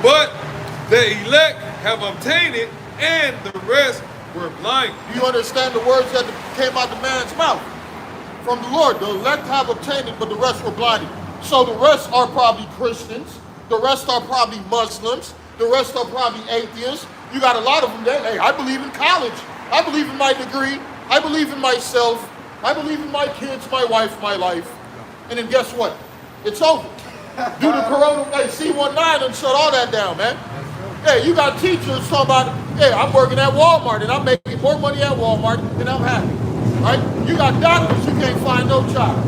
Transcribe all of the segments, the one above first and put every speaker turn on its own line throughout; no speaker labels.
but the elect have obtained it, and the rest were blind.
Do you understand the words that came out the man's mouth? From the Lord, the elect have obtained it, but the rest were blinded. So the rest are probably Christians. The rest are probably Muslims. The rest are probably atheists. You got a lot of them that, hey, I believe in college. I believe in my degree. I believe in myself. I believe in my kids, my wife, my life. And then guess what? It's over. Due to Corona, hey, C19 and shut all that down, man. Hey, you got teachers talking about, hey, I'm working at Walmart and I'm making more money at Walmart and I'm happy, right? You got doctors who can't find no jobs,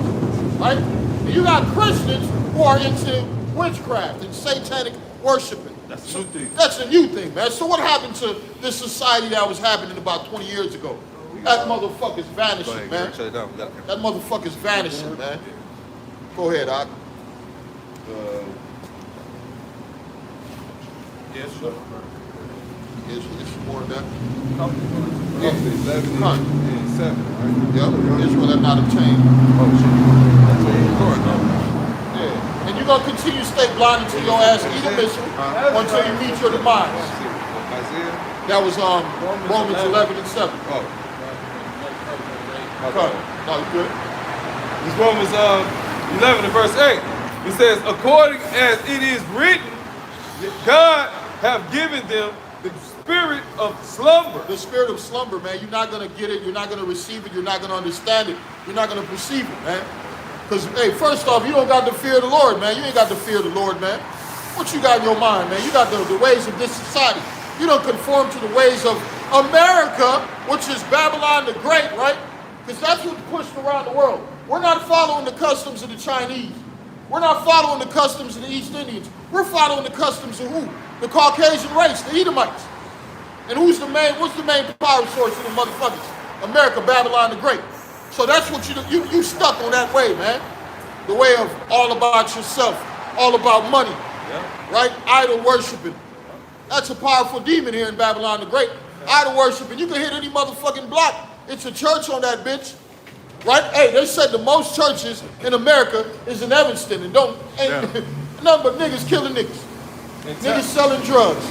right? And you got Christians who are into witchcraft and satanic worshiping.
That's a new thing.
That's a new thing, man. So what happened to this society that was happening about 20 years ago? That motherfucker's vanishing, man. That motherfucker's vanishing, man. Go ahead, Doc.
Yes, sir.
It's more than that.
Yeah. 11 and 7, right?
Yep. Israel have not obtained.
Oh, shit. That's what you're recording,
Yeah. And you're going to continue to stay blind until your ass eat a missile until you meet your demise.
Isaiah?
That was Romans 11 and 7.
Oh.
No, you good.
This Romans 11 and verse 8. It says, according as it is written, God have given them the spirit of slumber.
The spirit of slumber, man. You're not going to get it. You're not going to receive it. You're not going to understand it. You're not going to perceive it, man. Because, hey, first off, you don't got the fear of the Lord, man. You ain't got the fear of the Lord, man. What you got in your mind, man? You got the ways of this society. You don't conform to the ways of America, which is Babylon the Great, right? Because that's what's pushed around the world. We're not following the customs of the Chinese. We're not following the customs of the East Indians. We're following the customs of who? The Caucasian race, the Edomites. And what's the main power source of the motherfuckers? America, Babylon the Great. So that's what you stuck on that way, man. The way of all about yourself, all about money, right? Idol worshiping. That's a powerful demon here in Babylon the Great. Idol worshiping. You can hit any motherfucking block. It's a church on that bitch. Right? Hey, they said the most churches in America is in Evanston and nothing but niggas killing niggas. Niggas selling drugs.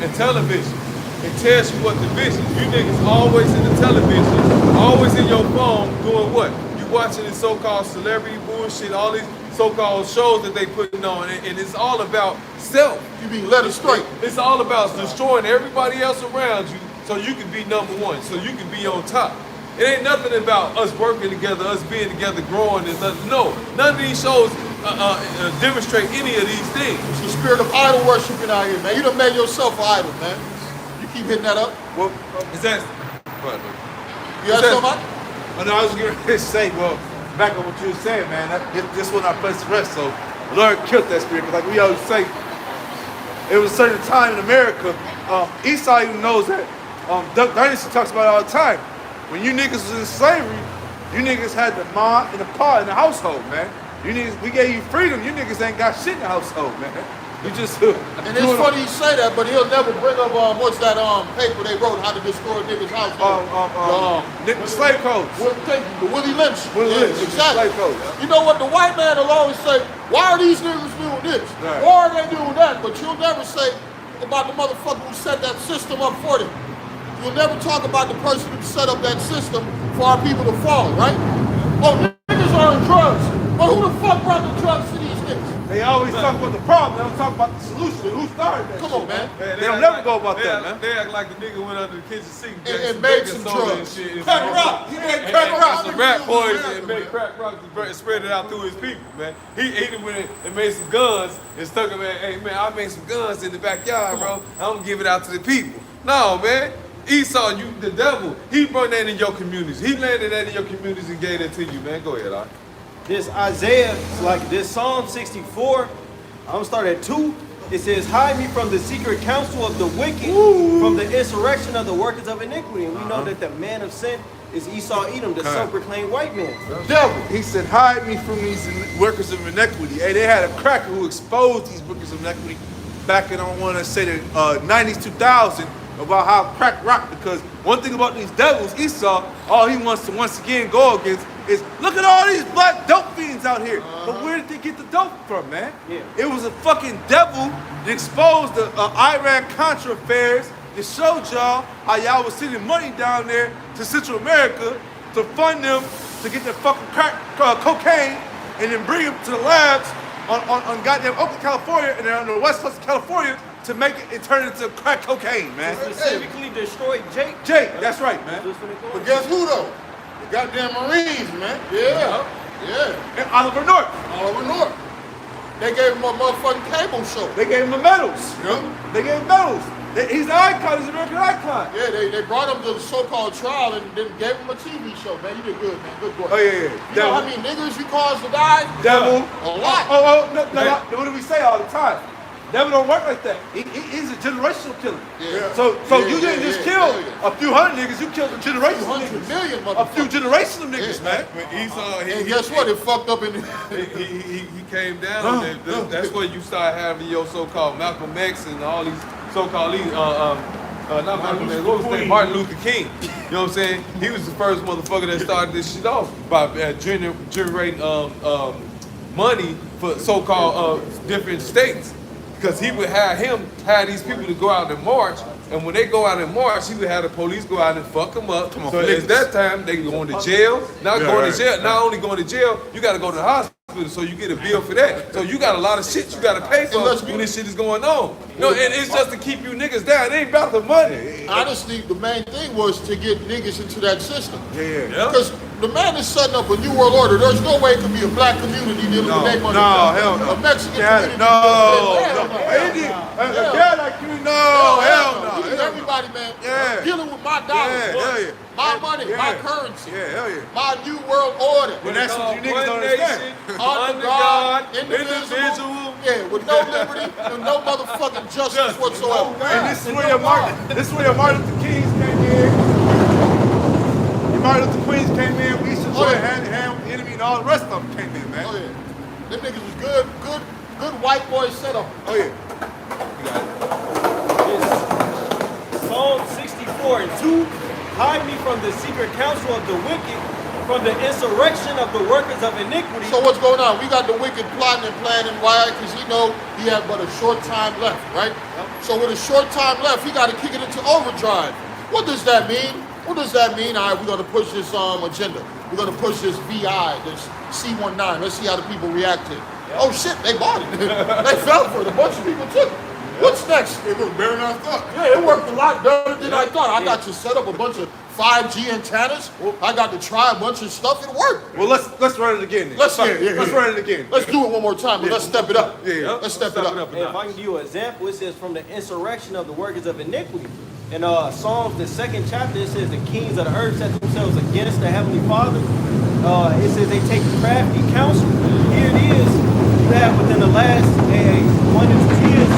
And television. It tells you what the vision. You niggas always in the television, always in your phone doing what? You watching this so-called celebrity bullshit, all these so-called shows that they putting on, and it's all about self.
You being led astray.
It's all about destroying everybody else around you so you can be number one, so you can be on top. It ain't nothing about us working together, us being together, growing. There's nothing. No, none of these shows demonstrate any of these things.
It's the spirit of idol worshiping out here, man. You done made yourself an idol, man. You keep hitting that up.
Well, is that? What?
You got something?
Oh, no, I was going to say, well, back on what you were saying, man. This was our place to rest. So the Lord killed that spirit. Because like we always say, it was a certain time in America. Esau even knows that. Duck Dynasty talks about it all the time. When you niggas was in slavery, you niggas had the mom and the pa in the household, man. You niggas, we gave you freedom. You niggas ain't got shit in the household, man. You just.
And it's funny you say that, but he'll never bring up what's that paper they wrote how to destroy a nigga's household.
The slave codes.
The Willie Lynch.
Willie Lynch.
Exactly.
Slave codes.
You know what? The white man will always say, why are these niggas doing this?
Right.
Why are they doing that? But you'll never say about the motherfucker who set that system up for them. You'll never talk about the person who set up that system for our people to fall, right? Oh, niggas are on drugs. But who the fuck brought the drugs to these niggas?
They always talk about the problem. They don't talk about the solution. Who started that?
Come on, man.
They don't never go about that, man.
They act like the nigga went under the kitchen sink
And made some drugs.
Crack rock. He made crack rock.
Some rat poison and made crack rocks and spread it out through his people, man. He ate it with it and made some guns and stuck them in. Hey, man, I made some guns in the backyard, bro. I'm gonna give it out to the people. No, man. Esau, you the devil. He brought that in your communities. He landed that in your communities and gave that to you, man. Go ahead, Al.
This Isaiah, like this Psalm 64, I'm gonna start at 2. It says, hide me from the secret counsel of the wicked, from the insurrection of the workers of iniquity. And we know that the man of sin is Esau Edom, the self-proclaimed white man.
Devil. He said, hide me from these workers of iniquity. Hey, they had a cracker who exposed these workers of iniquity back in, I want to say, the 90s, 2000, about how crack rock. Because one thing about these devils, Esau, all he wants to once again go against is look at all these black dope fiends out here. But where did they get the dope from, man?
Yeah.
It was a fucking devil that exposed the Iran-Contra affairs and showed y'all how y'all was sending money down there to Central America to fund them to get their fucking crack, cocaine and then bring them to the labs on goddamn Oakland, California, and then on the west coast of California to make it and turn it into crack cocaine, man.
Specifically destroyed Jake.
Jake, that's right, man.
But guess who though? The goddamn Marines, man. Yeah.
And Oliver North.
Oliver North. They gave him a motherfucking cable show.
They gave him the medals.
Yeah.
They gave him medals. He's an icon. He's an American icon.
Yeah, they brought him to the so-called trial and then gave him a TV show, man. You did good, man. Good boy.
Oh, yeah.
You know how many niggers you caused to die?
Devil.
A lot.
No, what do we say all the time? Devil don't work like that. He's a generational killer.
Yeah.
So
Yeah,
you didn't
yeah,
just
yeah,
kill
yeah.
a few hundred niggas. You killed a generation of
200
niggas.
million
A few
motherfuckers.
generations of niggas,
Yeah.
man.
When Esau,
And guess what? It fucked up in the...
he came down. That's where you start having your so-called Malcolm X and all these so-called not Malcolm X, what was his name? Martin Luther King. You know what I'm saying? He was the first motherfucker that started this shit off by generating money for so-called different states. Because he would have these people to go out and march, and when they go out and march, he would have the police go out and fuck them up. So at that time, they going to jail. Not only going to jail, you got to go to the hospital, so you get a bill for that. So you got a lot of shit you got to pay for when this shit is going on. No, and it's just to keep you niggas down. It ain't about the money.
Honestly, the main thing was to get niggas into that system.
Yeah.
Because the man is setting up a new world order. There's no way it could be a black community dealing with their money.
hell no.
A Mexican
Yeah,
community.
hell no.
Everybody, man,
Yeah.
dealing with my dollars,
Yeah.
my money, my
Yeah.
currency,
Hell yeah.
my new world order.
But that's what you niggas
One
don't
nation,
understand.
Under God, indivisible, yeah, with no liberty and no motherfucking justice whatsoever.
And this is where your Martin Luther Kings came in. Your Martin Luther Queens came in. We used to join hand in hand with the enemy, and all the rest of them came in, man.
Oh yeah, them niggas was good white boy setup.
Oh yeah.
Psalm 64 and 2, hide me from the secret counsel of the wicked, from the insurrection of the workers of iniquity.
So what's going on? We got the wicked plotting and planning. Why? Because he know he had but a short time left, right? So with a short time left, he got to kick it into overdrive. What does that mean? What does that mean? All right, we're going to push this agenda. We're going to push this VI, this C-19. Let's see how the people react to it. Oh shit, they bought it. They fell for it. A bunch of people took it. What's next?
It was better than I thought.
Yeah, it worked a lot better than I thought. I got to set up a bunch of 5G antennas. I got to try a bunch of stuff. It worked.
Well, let's run it again. Then.
Let's
run it again.
Let's do it one more time, but let's step it up.
Yeah.
Let's step it up.
And if I can give you an example, it says from the insurrection of the workers of iniquity. In Psalms, the 2nd chapter, it says the kings of the earth set themselves against the heavenly Father. It says they take crafty counsel. Here it is. You have within the last 1 to 2 years,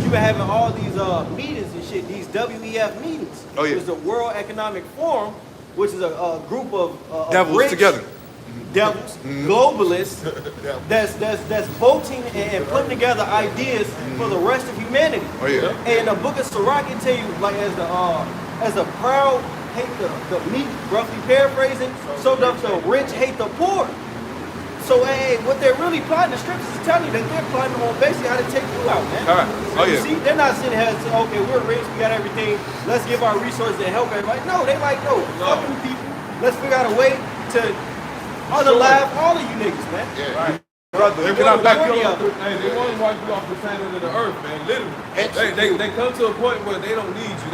you've been having all these meetings and shit, these WEF meetings.
Oh, yeah.
Which is the World Economic Forum, which is a group of
Devils
rich
together.
devils, globalists, that's voting and putting together ideas for the rest of humanity.
Oh, yeah.
And the book of Sirach can tell you, like, as the proud hate the meek, roughly paraphrasing, so does the rich hate the poor. So, what they're really plotting, the scriptures is telling you that they're plotting on basically how to take you out, man.
All right. Oh,
You
yeah.
see, they're not sitting here and saying, okay, we're rich, we got everything, let's give our resources to help everybody. No, they like, no, fuck them people. Let's figure out a way to unalive all of you niggas, man.
Yeah.
Brother,
Can I back you
Majority
up?
of it.
Hey, they want to wipe you off the planet of the earth, man. Literally. They come to a point where they don't need you.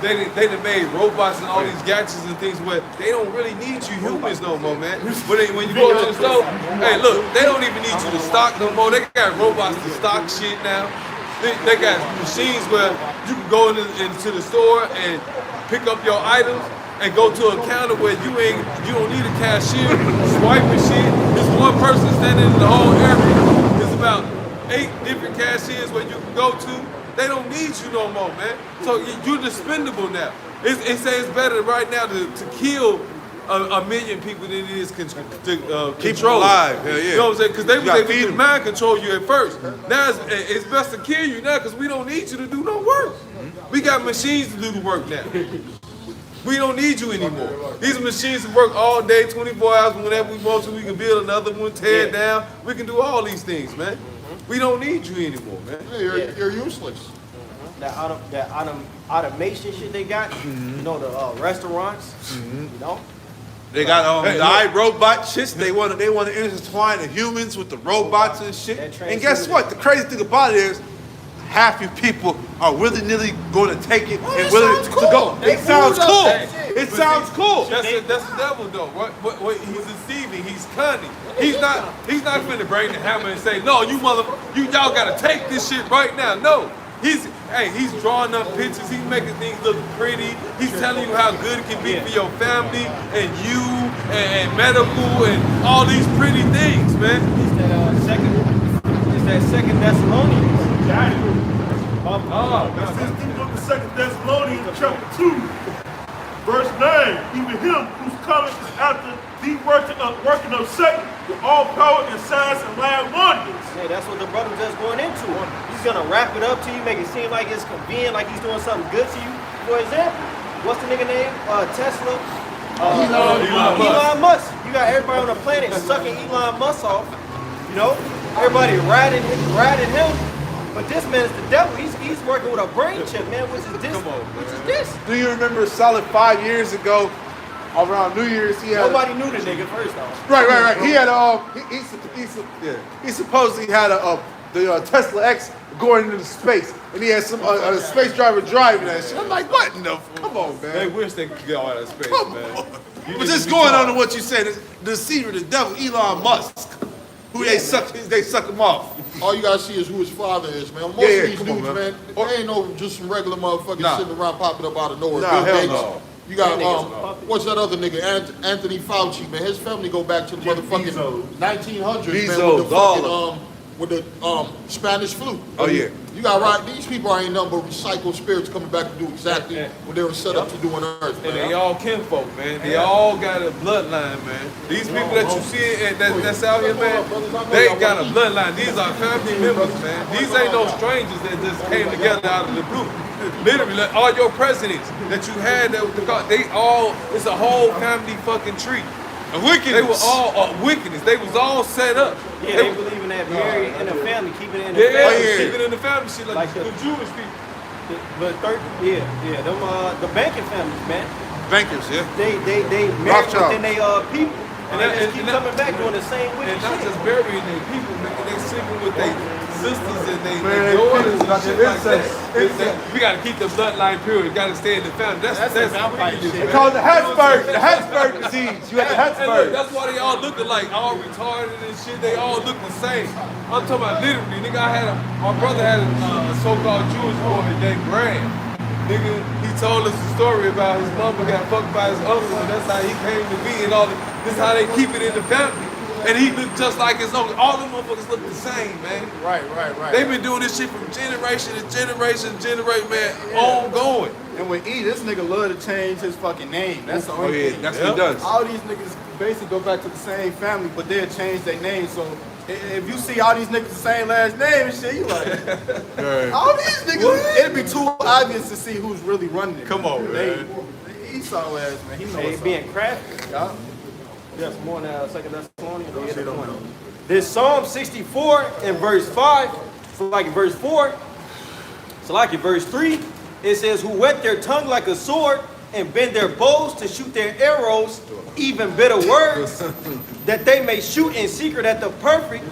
They done made robots and all these gadgets and things where they don't really need you humans no more, man. When you go to the store, hey, look, they don't even need you to stock no more. They got robots to stock shit now. They got machines where you can go into the store and pick up your items and go to a counter where you don't need a cashier, swiping shit. There's one person standing in the whole area. There's about 8 different cashiers where you can go to. They don't need you no more, man. So you're expendable now. It says it's better right now to kill a million people than it is to
Keep
control
them alive. Hell yeah.
You know what I'm saying? Because they
You
was
gotta
able
feed
to
'em.
mind control you at first. Now it's best to kill you now because we don't need you to do no work. We got machines to do the work now. We don't need you anymore. These machines can work all day, 24 hours, whenever we want to. We can build another one, tear it down. We can do all these things, man. We don't need you anymore, man.
Yeah, you're useless.
That automation shit they got, you know, the restaurants, you know.
They got
Hey,
the iRobot shits. They want to intertwine the humans with the robots and shit. And guess what? The crazy thing about it is, half you people are willy-nilly going to take it and willing to go. It sounds cool. It sounds cool.
That's the devil, though. What he's deceiving. He's cunning. He's not finna bring the hammer and say, no, y'all gotta take this shit right now. No. He's drawing up pictures. He's making things look pretty. He's telling you how good it can be for your family and you and medical and all these pretty things, man.
It's that second Thessalonians.
Got it.
Oh,
This is the book of 2 Thessalonians, chapter 2, verse 9. Even him whose coming is after the working of Satan with all power and signs and lying wonders.
Yeah, that's what the brother just going into. He's gonna wrap it up to you, make it seem like it's convenient, like he's doing something good to you. For example, what's the nigga name? Tesla. Elon Musk. You got everybody on the planet sucking Elon Musk off. You know, everybody riding him. But this man is the devil. He's working with a brain chip, man. Which is this? Which is this?
Do you remember solid 5 years ago, around New Year's, he had
Nobody knew the nigga first off.
right. He had he supposedly had the Tesla X going into space, and he had some a space driver driving that shit. I'm like, what in the? Come on,
They
man.
wish they could get all that space,
Come
man.
on. But just going on to what you said, the deceiver, the devil, Elon Musk, who they suck him off.
All you gotta see is who his father is, man. Most
Yeah,
of these
come on,
dudes,
man.
man, they ain't no just some regular motherfuckers
Nah.
sitting around popping up out of nowhere.
Nah,
Bill
hell
Gates.
no.
You got
That nigga's a puppet.
what's that other nigga? Anthony Fauci, man. His family go back to the motherfucking
Bezos.
1900s, man,
Bezos,
with the
all
fucking with the Spanish flu.
Oh, yeah.
You got right. These people ain't nothing but recycled spirits coming back to do exactly what they were set up to do on Earth,
And they
man.
all kinfolk, man. They all got a bloodline, man. These people that you see that's out here, man, they got a bloodline. These are family members, man. These ain't no strangers that just came together out of the blue. Literally, like, all your presidents that you had, it's a whole family fucking tree.
Wickedness.
They were all wickedness. They was all set up.
Yeah, they believe in that married in the family, keeping it in the
Yeah,
family.
even in the family shit, like
Like
the Jewish people.
Them the banking families, man.
Bankers, yeah.
They married
Rothschild.
within their people, and they just keep
and
coming back doing the same wicked
And not
shit.
just burying their people, man. They sleeping with their sisters and
Man,
their daughters
people got
and shit
their
like that.
incest.
We gotta keep the bloodline pure. You gotta stay in the family. That's
vampire
wicked,
shit.
man.
They call it the Habsburg disease. You had the
And look,
Habsburg.
that's why they all look alike, all retarded and shit. They all look the same. I'm talking about literally, nigga. My brother had a so-called Jewish boy named Graham. Nigga, he told us a story about his mama got fucked by his uncle, and that's how he came to be, and all that. This is how they keep it in the family. And he looked just like his uncle. All them motherfuckers look the same, man.
Right.
They've been doing this shit from generation to generation, man, ongoing.
And with E, this nigga love to change his fucking name. That's the
Oh
only
yeah,
thing.
that's what he does.
All these niggas basically go back to the same family, but they'll change their name. So if you see all these niggas the same last name and shit, you like, all these niggas, it'd be too obvious to see who's really running it.
Come on, man.
Esau ass, man. He knows
They
something.
being crafty.
Yeah.
Yes, more than 2 Thessalonians. They get the point. This Psalm 64 in verse 5, so like in verse 4, so like in verse 3, it says, who whet their tongue like a sword and bend their bows to shoot their arrows, even bitter words, that they may shoot in secret at the perfect.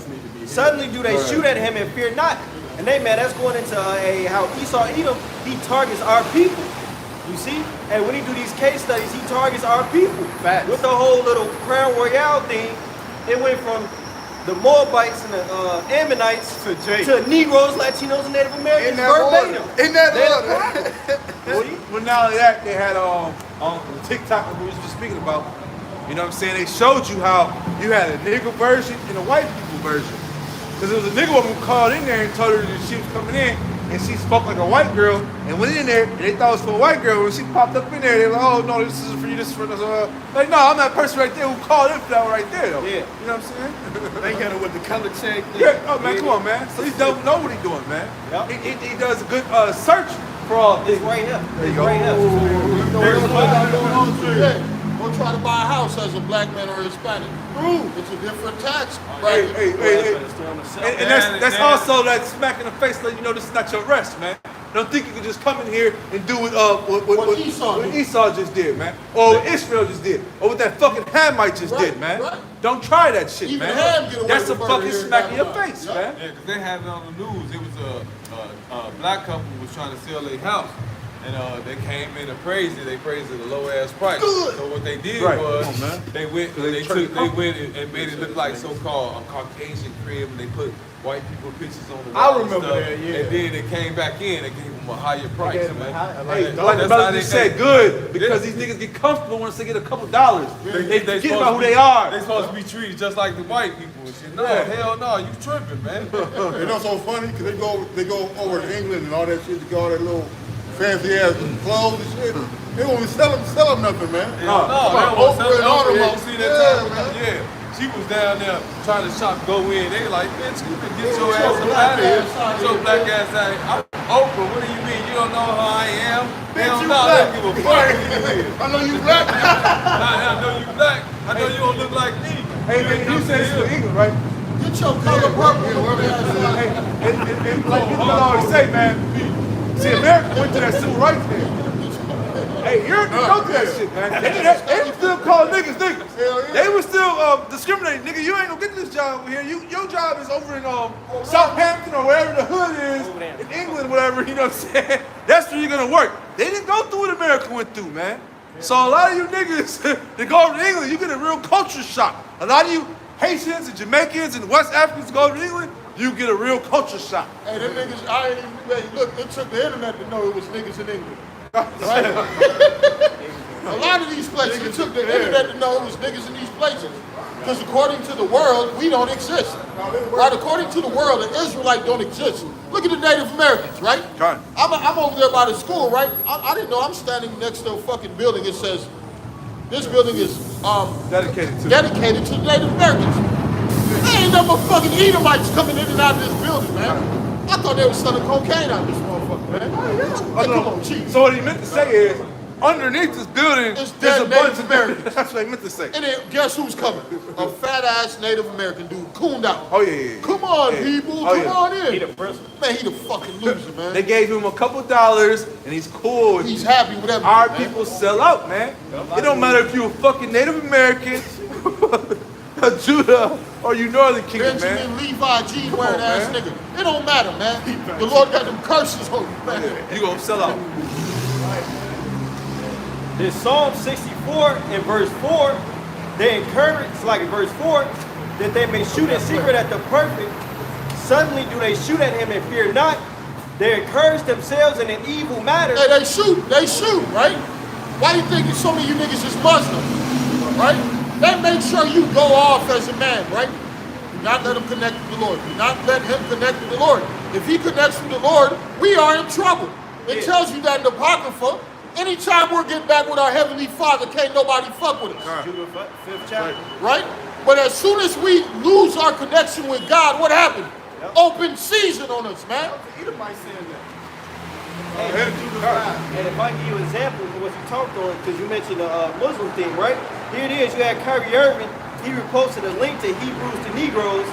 Suddenly do they shoot at him and fear not. And they, man, that's going into how Esau Edom, he targets our people. You see? And when he do these case studies, he targets our people.
Facts.
With the whole little Crown Royale thing, it went from the Moabites and the Ammonites
To Jake.
to Negroes, Latinos, and Native Americans
In that
verbatim.
order. In that
They're
order.
the problem.
Well, not only that, they had on the TikTok that we was just speaking about. You know what I'm saying? They showed you how you had a nigga version and a white people version. Because there was a nigga woman who called in there and told her that she was coming in, and she spoke like a white girl, and went in there, and they thought it was for a white girl. When she popped up in there, they were like, oh no, this is for you, this is for us. Like, no, I'm that person right there who called in for that one right there, though.
Yeah.
You know what I'm saying?
They got it with the color check.
Yeah, oh man, come on, man. So he don't know what he's doing, man.
Yep.
He does a good search
fraud. It's right here. It's right here.
You know what else I got going on today? Go try to buy a house as a black man or Hispanic. It's a different tax bracket.
Hey. And that's also that smack in the face letting you know this is not your rest, man. Don't think you can just come in here and do what Esau just did, man. Or what Israel just did. Or what that fucking Hamite just did, man.
Right.
Don't try that shit,
Even
man.
Ham get away
That's a
with murder
fucking
here in
smack in your
Babylon.
face,
Yeah.
man.
Yeah, because they had it on the news. It was a black couple was trying to sell their house. And they came in and praised it. They praised it at a low ass price.
Good.
So what they did
Right.
was
Come on, man.
they went and made it look like so-called a Caucasian crib, and they put white people pictures on the
I
wall and
remember
stuff.
that, yeah.
And then they came back in and gave them a higher price,
gave them
man.
a high-
Hey,
That's
like the
how
brother
they-
just said, good, because these niggas get comfortable once they get a couple dollars. They forget
supposed
about who
to be-
they are.
They supposed to be treated just like the white people and shit. No,
Yeah.
hell no, you tripping, man.
You know, so funny because they go over to England and all that shit to get all that little fancy ass clothes and shit. They won't even sell them nothing, man.
No,
Come
they
on,
don't want to
Oprah and all
sell
them
it.
all.
You see that
Yeah,
time?
man.
Yeah. She was down there trying to shop, go in. They like, bitch, you can get your ass up out of here. Get your black ass out of here. I'm Oprah, what do you mean? You don't know who I am? They don't
you
know.
black.
They don't give a fuck who you is.
I know you black.
I know you black. I know you don't look like me.
Hey, you said it's for England, right?
Get your color purple.
And like people always say, man, see, America went to that civil rights thing. Hey, Europe didn't go through that shit, man. They were still calling niggas niggas.
Hell yeah.
They were still discriminating. Nigga, you ain't gonna get this job over here. Your job is over in Southampton or wherever the hood is, in England, whatever, you know what I'm saying? That's where you're gonna work. They didn't go through what America went through, man. So a lot of you niggas that go over to England, you get a real culture shock. A lot of you Haitians and Jamaicans and West Africans go over to England, you get a real culture shock.
Hey, them niggas, I ain't even, hey, look, it took the internet to know it was niggas in England. Right? A lot of these places, it took the internet to know it was niggas in these places. Because according to the world, we don't exist. Right? According to the world, the Israelites don't exist. Look at the Native Americans, right?
Right.
I'm over there by the school, right? I didn't know I'm standing next to a fucking building. It says, this building is
Dedicated to
dedicated to the Native Americans. There ain't no motherfucking Edomites coming in and out of this building, man. I thought they were selling cocaine out of this motherfucker, man. Hey, come on, chief.
So what he meant to say is, underneath this building,
It's
there's a
dead
bunch
Native
of
Americans.
That's what he meant to say.
And then guess who's coming? A fat ass Native American dude, cooned out.
Oh yeah.
Come on,
Yeah.
people,
Oh,
come
yeah.
on in.
He the principal.
Man, he the fucking loser, man.
They gave him a couple dollars, and he's cool. with
He's
it.
happy with everything.
Our
man.
people sell out, man. It don't matter if you a fucking Native American, a Judah, or you Northern Kingdom,
Benjamin
man.
Levi, jean wearing
on,
ass
man.
nigga. It don't matter, man. The Lord got them curses on you, man.
You gonna sell out.
This Psalm 64 in verse 4, they encourage, it's like in verse 4, that they may shoot in secret at the perfect. Suddenly do they shoot at him and fear not. They encourage themselves in an evil matter.
Hey, they shoot, right? Why do you think so many of you niggas is Muslim, right? They make sure you go off as a man, right? Do not let him connect with the Lord. Do not let him connect with the Lord. If he connects with the Lord, we are in trouble. It tells you that in the Apocrypha. Anytime we're getting back with our Heavenly Father, can't nobody fuck with us,
Judah 5th chapter.
right? But as soon as we lose our connection with God, what happened? Open season on us, man.
Edomite saying that.
And if I give you an example of what you talked on, because you mentioned the Muslim thing, right? Here it is, you had Kyrie Irving, he reposted a link to Hebrews to Negroes.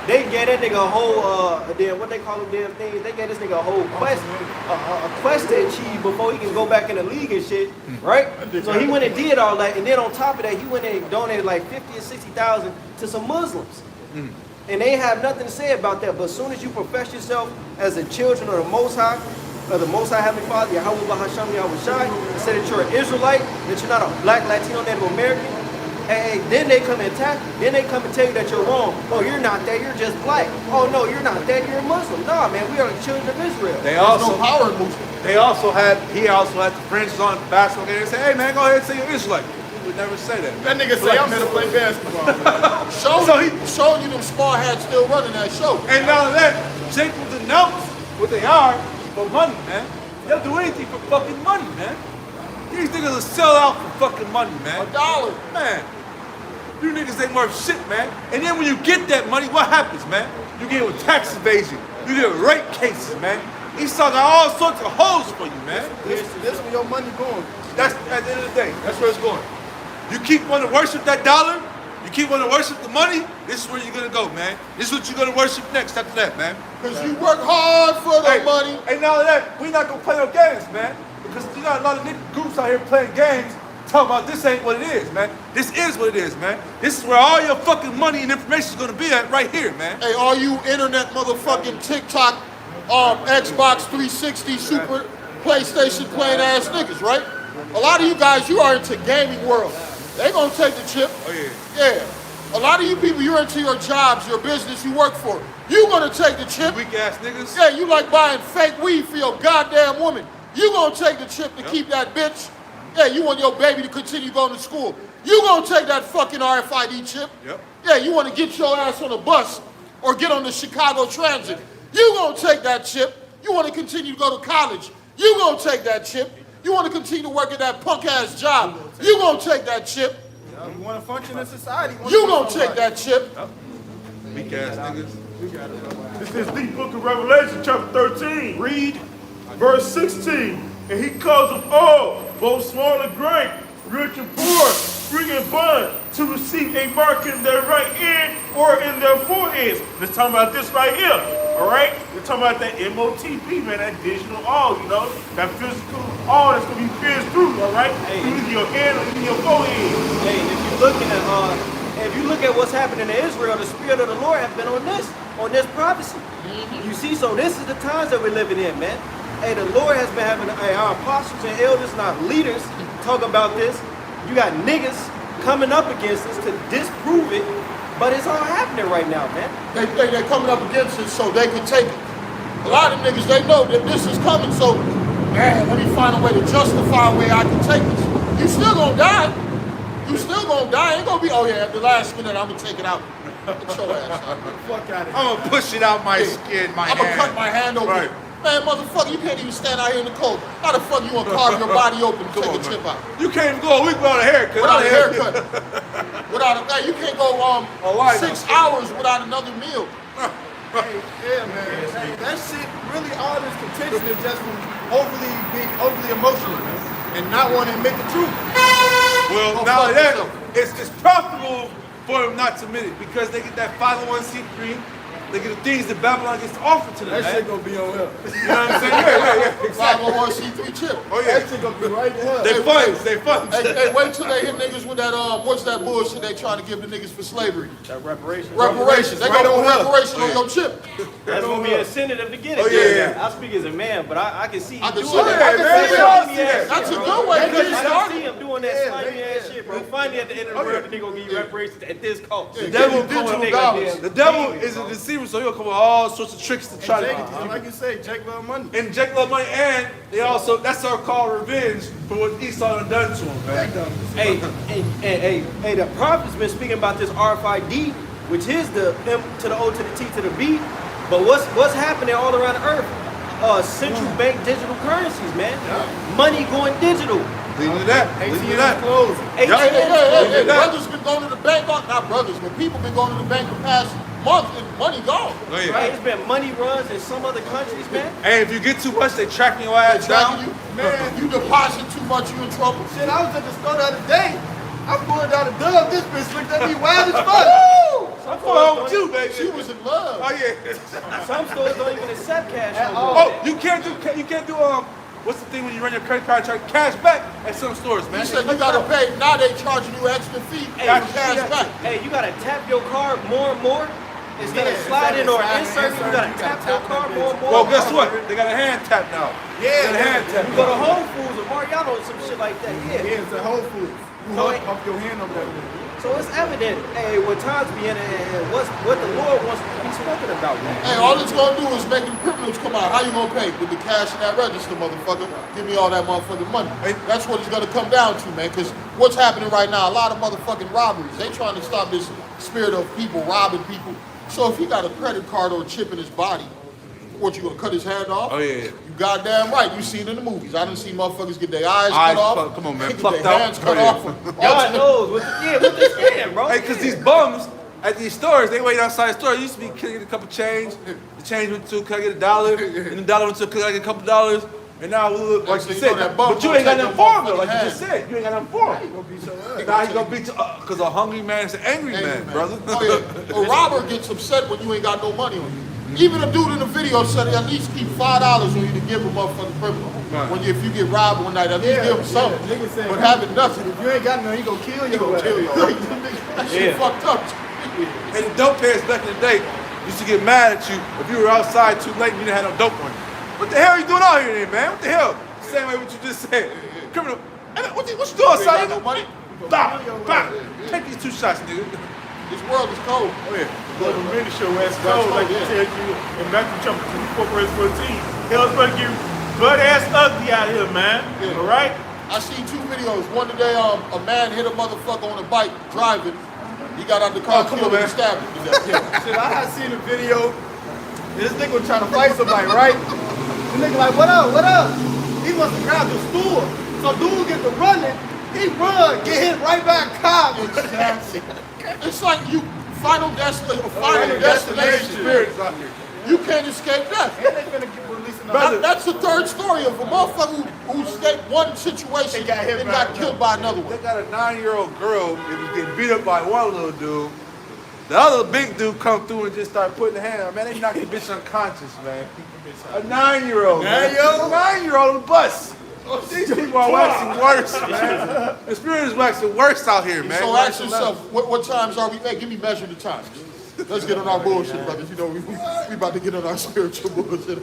They gave that nigga a whole, damn, what they call them damn things, they gave this nigga a whole quest, a quest to achieve before he can go back in the league and shit, right? So he went and did all that, and then on top of that, he went and donated like 50 or 60,000 to some Muslims. And they have nothing to say about that, but as soon as you profess yourself as a children of the Most High, Heavenly Father, Yahweh Bahasham Yahweh Shai, and say that you're an Israelite, that you're not a black, Latino, Native American, and then they come and attack you. Then they come and tell you that you're wrong. Oh, you're not that, you're just black. Oh no, you're not that, you're a Muslim. Nah, man, we are the children of Israel.
They
There's
also
no power in Muslim.
he also had the fringes on the basketball game and say, hey man, go ahead and say you're Israelite. He would never say that.
That nigga say I'm here to play basketball.
Showing you them small hats still running that show.
And not only that, Jake will denounce what they are for money, man. They'll do anything for fucking money, man. These niggas will sell out for fucking money, man.
$1.
Man, you niggas ain't worth shit, man. And then when you get that money, what happens, man? You get with tax evasion. You get with rape cases, man. Esau got all sorts of hoes for you, man.
This where your money going.
That's at the end of the day. That's where it's going. You keep wanting to worship that dollar. You keep wanting to worship the money. This is where you're gonna go, man. This is what you're gonna worship next after that, man.
Because you work hard for the money.
Hey, now that we not gonna play no games, man. Because you got a lot of nigga groups out here playing games, talking about this ain't what it is, man. This is what it is, man. This is where all your fucking money and information is gonna be at right here, man.
Hey, all you internet motherfucking TikTok, Xbox 360, Super PlayStation playing ass niggas, right? A lot of you guys, you are into gaming world. They gonna take the chip.
Oh yeah.
Yeah. A lot of you people, you're into your jobs, your business you work for. You gonna take the chip.
Weak ass niggas.
Yeah, you like buying fake weed for your goddamn woman. You gonna take the chip to keep that bitch. Yeah, you want your baby to continue going to school. You gonna take that fucking RFID chip.
Yep.
Yeah, you wanna get your ass on a bus or get on the Chicago Transit. You gonna take that chip. You wanna continue to go to college. You gonna take that chip. You wanna continue to work at that punk ass job. You gonna take that chip.
You want to function in society.
You gonna take that chip.
Weak ass niggas.
This is the book of Revelation, chapter 13. Read verse 16. And he calls them all, both small and great, rich and poor, free and bond, to receive a mark in their right ear or in their foreheads. Let's talk about this right here, all right? We're talking about that MOTP, man, that digital all, you know, that physical all that's going to be pierced through, all right? Through your hand or in your forehead.
Hey, if you look at what's happening in Israel, the Spirit of the Lord has been on this prophecy. You see, so this is the times that we're living in, man. Hey, the Lord has been having our apostles and elders and our leaders talk about this. You got niggas coming up against us to disprove it, but it's all happening right now, man.
They're coming up against it so they can take it. A lot of niggas, they know that this is coming, so, man, let me find a way to justify a way I can take this. You still gonna die. You still gonna die. Ain't gonna be, oh yeah, at the last minute, I'm gonna take it out. Get your ass out.
Fuck out of here.
I'm gonna push it out my skin, my
I'm
hand.
gonna cut my hand open.
Right.
Man, motherfucker, you can't even stand out here in the cold. How the fuck you gonna carve your body open and take a chip out?
You can't even go a week without a haircut.
Without a haircut. Hey, you can't go
life.
6 hours without another meal.
Yeah, man. That shit, really, all this contention is just from being overly emotional, man, and not wanting to admit the truth.
Well,
Go
now
fuck
that
yourself.
it's profitable for them not to admit it because they get that 501c3. They get the things that Babylon gets offered to them.
That shit gonna be on here.
You know what I'm saying? Yeah. Exactly.
501c3 chip.
Oh yeah.
That shit gonna be right there.
They funds.
Hey, wait till they hit niggas with that, what's that bullshit they trying to give the niggas for slavery?
That reparation.
Reparations. They
Right
gonna
on
put
her.
reparation on your chip.
That's gonna be an incentive to get it.
Oh, yeah.
I speak as a man, but I can see you
I can
doing
see that.
that.
I can see
Slimy
that.
ass
That's
shit,
a
bro.
good way to get
I can
started.
see him doing that slimy ass shit, bro. Finally, at the end of the world, the nigga gonna give you reparations at this cost.
The
devil
digital
nigga
dollars.
did.
The devil is a deceiver, so he'll come with all sorts of tricks to try to
Jake, like you say, Jake love money.
inject love money, and they also that's our call revenge for what Esau done to him, man.
Hey, the prophet's been speaking about this RFID, which is the M to the O to the T to the B. But what's happening all around the earth? Central bank digital currencies, man. Money going digital.
Leave it at that. Leave it at that.
Closing.
Hey,
Yeah.
brothers been going to the bank, not brothers, but people been going to the bank the past month and money gone.
Oh, yeah.
Right, it's been money runs in some other countries, man.
Hey, if you get too much, they tracking your ass down.
Tracking you, man. You deposit too much, you in trouble.
Shit, I was at the store the other day. I pulled out a dub. This bitch looked at me wild as fuck.
What's going on with you, baby?
She was in love.
Oh yeah.
Some stores don't even accept cash
At
no
all.
more.
Oh, you can't do what's the thing when you run your credit card charge cash back at some stores, man?
He said you gotta pay. Now they charging you extra fee for cash back.
Hey, you gotta tap your card more and more. Instead of
Yeah,
sliding or
instead of
inserting, you
sliding,
gotta tap your card more and more.
Well, guess what? They got a hand tap now.
Yeah,
They got a hand tap.
You go to Whole Foods or Mariano or some shit like that, yeah.
Yeah, it's a Whole Foods. You
So
hold
it-
up your hand over there.
So it's evident, hey, what times be in and what the Lord wants to be spoken about, man.
Hey, all it's gonna do is make the criminals come out. How you gonna pay? With the cash in that register, motherfucker. Give me all that motherfucking money. That's what it's gonna come down to, man. Because what's happening right now, a lot of motherfucking robberies. They trying to stop this spirit of people robbing people. So if he got a credit card or a chip in his body, what, you gonna cut his hand off?
Oh, yeah.
You goddamn right. You see it in the movies. I done see motherfuckers get their eyes
Eyes
cut off.
plucked. Come on, man.
Get
Plucked
their
out.
hands
Oh,
cut
yeah.
off.
God knows with the scan, bro.
Hey, cause these bums, at these stores, they wait outside the store. It used to be, can I get a couple change? The change went to, can I get $1? And the dollar went to, can I get a couple dollars? And now we look like you said, but you ain't got nothing for him though, like you just said. You ain't got nothing for him. Now he's gonna beat you up, because a hungry man is an angry man, brother.
Oh, yeah. A robber gets upset when you ain't got no money on you. Even a dude in the video said he at least keep $5 on you to give him motherfucking criminal. When if you get robbed one night, at least give him something.
Nigga said,
But having nothing,
if you ain't got nothing, he gonna kill you.
that shit fucked up.
And the dope heads back in the day used to get mad at you if you were outside too late and you didn't have no dope on you. What the hell are you doing out here then, man? What the hell? Same way what you just said. Criminal. Hey, man, what you doing
You ain't
outside?
got no money.
Bop, bop. Take these 2 shots, nigga.
This world is cold.
Oh yeah, go to many show West Coast, like you tell you in Matthew chapter 24, verse 14. Hell's gonna get butt ass ugly out here, man.
Yeah.
All right?
I seen 2 videos. One today, a man hit a motherfucker on a bike driving. He got out the car,
come
killed
on,
him, and
man.
stabbed him to death.
Shit, I seen a video. This nigga was trying to fight somebody, right? The nigga like, what up, what up? He wants to grab the stool. So dude get to running, he run, get hit right by a cop and shit.
It's like you final destination.
Spirits out here.
You can't escape death.
And they finna get releasing the
That's the 3rd story of a motherfucker who escaped one situation
And got hit
and
by
got killed by another
They
one.
got a 9-year-old girl that was getting beat up by one little dude. The other big dude come through and just start putting the hand on. Man, they knocked the bitch unconscious, man. A 9-year-old. man. 9-year-old on the bus. These people are waxing worse, man. The spirit is waxing worse out here, man.
So ask yourself, what times are we? Hey, give me measure the times. Let's get on our bullshit, brothers. You know, we about to get on our spiritual bullshit.